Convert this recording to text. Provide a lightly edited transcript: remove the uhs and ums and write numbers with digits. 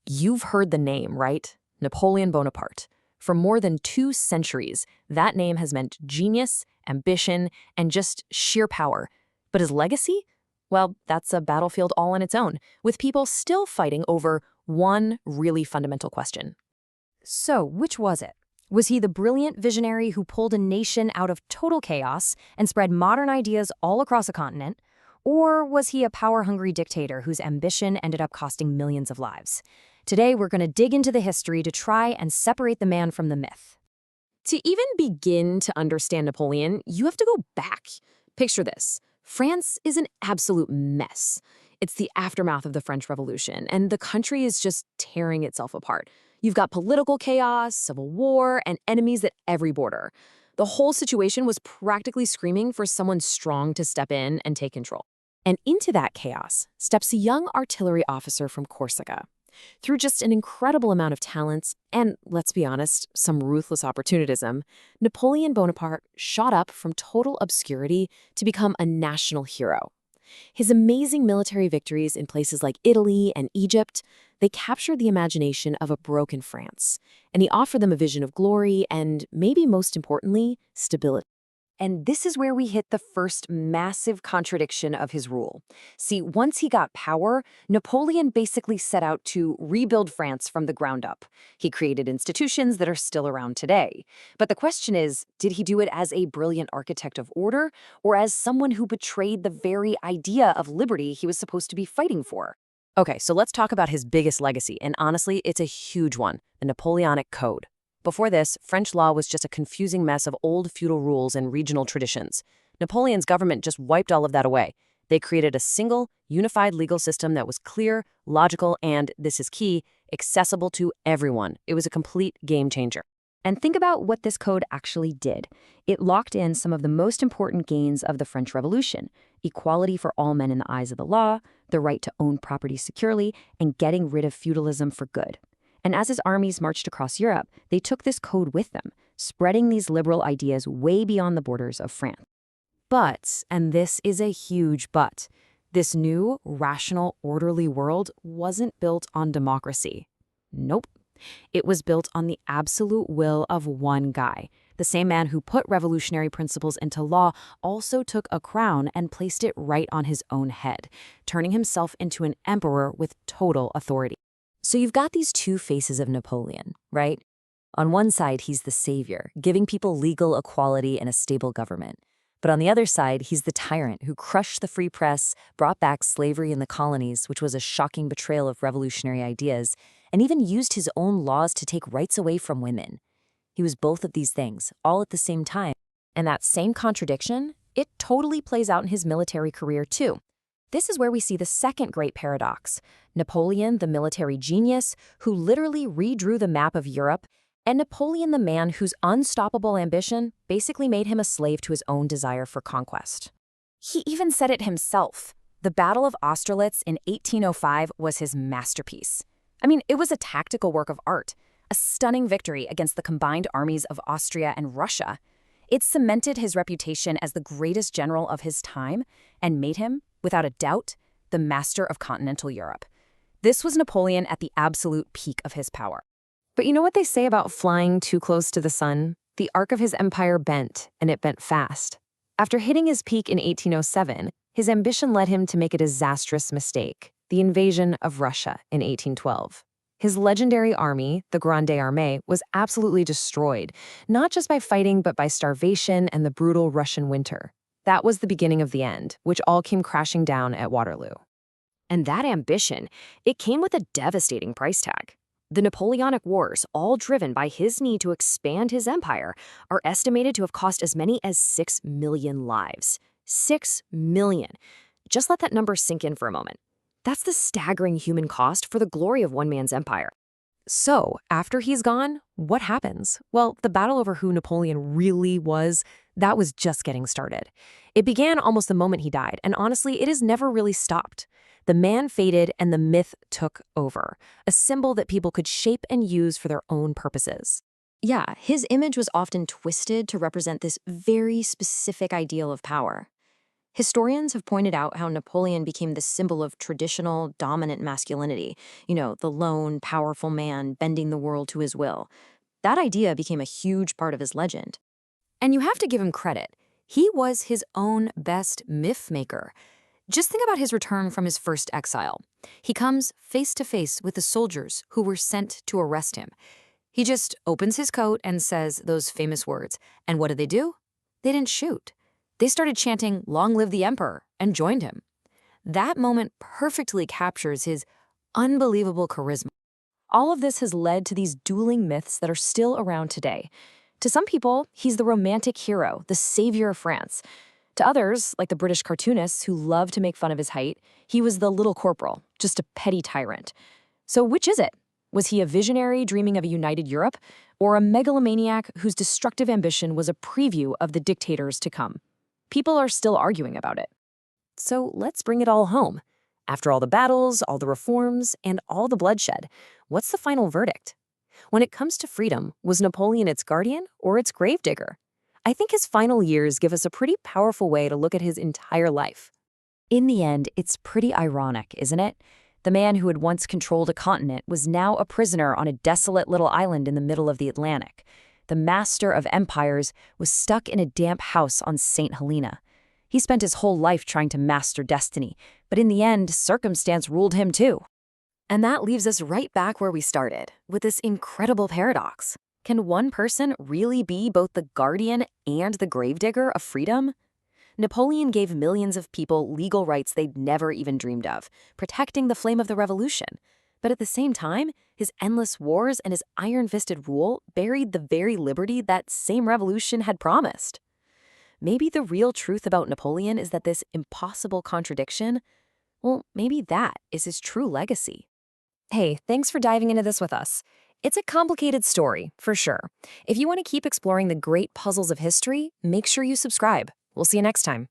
You've heard the name, right? Napoleon Bonaparte. For more than 2 centuries, that name has meant genius, ambition, and just sheer power. But his legacy? Well, that's a battlefield all on its own, with people still fighting over one really fundamental question. So, which was it? Was he the brilliant visionary who pulled a nation out of total chaos and spread modern ideas all across a continent? Or was he a power-hungry dictator whose ambition ended up costing millions of lives? Today, we're going to dig into the history to try and separate the man from the myth. To even begin to understand Napoleon, you have to go back. Picture this. France is an absolute mess. It's the aftermath of the French Revolution, and the country is just tearing itself apart. You've got political chaos, civil war, and enemies at every border. The whole situation was practically screaming for someone strong to step in and take control. And into that chaos steps a young artillery officer from Corsica. Through just an incredible amount of talents and, let's be honest, some ruthless opportunism, Napoleon Bonaparte shot up from total obscurity to become a national hero. His amazing military victories in places like Italy and Egypt, they captured the imagination of a broken France, and he offered them a vision of glory and, maybe most importantly, stability. And this is where we hit the first massive contradiction of his rule. See, once he got power, Napoleon basically set out to rebuild France from the ground up. He created institutions that are still around today. But the question is, did he do it as a brilliant architect of order, or as someone who betrayed the very idea of liberty he was supposed to be fighting for? Okay, so let's talk about his biggest legacy, and honestly, it's a huge one, the Napoleonic Code. Before this, French law was just a confusing mess of old feudal rules and regional traditions. Napoleon's government just wiped all of that away. They created a single, unified legal system that was clear, logical, and, this is key, accessible to everyone. It was a complete game changer. And think about what this code actually did. It locked in some of the most important gains of the French Revolution: equality for all men in the eyes of the law, the right to own property securely, and getting rid of feudalism for good. And as his armies marched across Europe, they took this code with them, spreading these liberal ideas way beyond the borders of France. But, and this is a huge but, this new, rational, orderly world wasn't built on democracy. Nope. It was built on the absolute will of one guy. The same man who put revolutionary principles into law also took a crown and placed it right on his own head, turning himself into an emperor with total authority. So you've got these two faces of Napoleon, right? On one side, he's the savior, giving people legal equality and a stable government. But on the other side, he's the tyrant who crushed the free press, brought back slavery in the colonies, which was a shocking betrayal of revolutionary ideas, and even used his own laws to take rights away from women. He was both of these things, all at the same time. And that same contradiction, it totally plays out in his military career too. This is where we see the second great paradox: Napoleon, the military genius, who literally redrew the map of Europe, and Napoleon, the man whose unstoppable ambition basically made him a slave to his own desire for conquest. He even said it himself. The Battle of Austerlitz in 1805 was his masterpiece. I mean, it was a tactical work of art, a stunning victory against the combined armies of Austria and Russia. It cemented his reputation as the greatest general of his time and made him, without a doubt, the master of continental Europe. This was Napoleon at the absolute peak of his power. But you know what they say about flying too close to the sun? The arc of his empire bent, and it bent fast. After hitting his peak in 1807, his ambition led him to make a disastrous mistake: the invasion of Russia in 1812. His legendary army, the Grande Armée, was absolutely destroyed, not just by fighting, but by starvation and the brutal Russian winter. That was the beginning of the end, which all came crashing down at Waterloo. And that ambition, it came with a devastating price tag. The Napoleonic Wars, all driven by his need to expand his empire, are estimated to have cost as many as 6 million lives. 6 million. Just let that number sink in for a moment. That's the staggering human cost for the glory of one man's empire. So, after he's gone, what happens? Well, the battle over who Napoleon really was, that was just getting started. It began almost the moment he died, and honestly, it has never really stopped. The man faded and the myth took over, a symbol that people could shape and use for their own purposes. Yeah, his image was often twisted to represent this very specific ideal of power. Historians have pointed out how Napoleon became the symbol of traditional, dominant masculinity. The lone, powerful man bending the world to his will. That idea became a huge part of his legend. And you have to give him credit. He was his own best myth maker. Just think about his return from his first exile. He comes face to face with the soldiers who were sent to arrest him. He just opens his coat and says those famous words. And what did they do? They didn't shoot. They started chanting, "Long live the Emperor," and joined him. That moment perfectly captures his unbelievable charisma. All of this has led to these dueling myths that are still around today. To some people, he's the romantic hero, the savior of France. To others, like the British cartoonists who love to make fun of his height, he was the little corporal, just a petty tyrant. So which is it? Was he a visionary dreaming of a united Europe, or a megalomaniac whose destructive ambition was a preview of the dictators to come? People are still arguing about it. So let's bring it all home. After all the battles, all the reforms, and all the bloodshed, what's the final verdict? When it comes to freedom, was Napoleon its guardian or its gravedigger? I think his final years give us a pretty powerful way to look at his entire life. In the end, it's pretty ironic, isn't it? The man who had once controlled a continent was now a prisoner on a desolate little island in the middle of the Atlantic. The master of empires was stuck in a damp house on St. Helena. He spent his whole life trying to master destiny, but in the end, circumstance ruled him too. And that leaves us right back where we started, with this incredible paradox. Can one person really be both the guardian and the gravedigger of freedom? Napoleon gave millions of people legal rights they'd never even dreamed of, protecting the flame of the revolution. But at the same time, his endless wars and his iron-fisted rule buried the very liberty that same revolution had promised. Maybe the real truth about Napoleon is that this impossible contradiction, well, maybe that is his true legacy. Hey, thanks for diving into this with us. It's a complicated story, for sure. If you want to keep exploring the great puzzles of history, make sure you subscribe. We'll see you next time.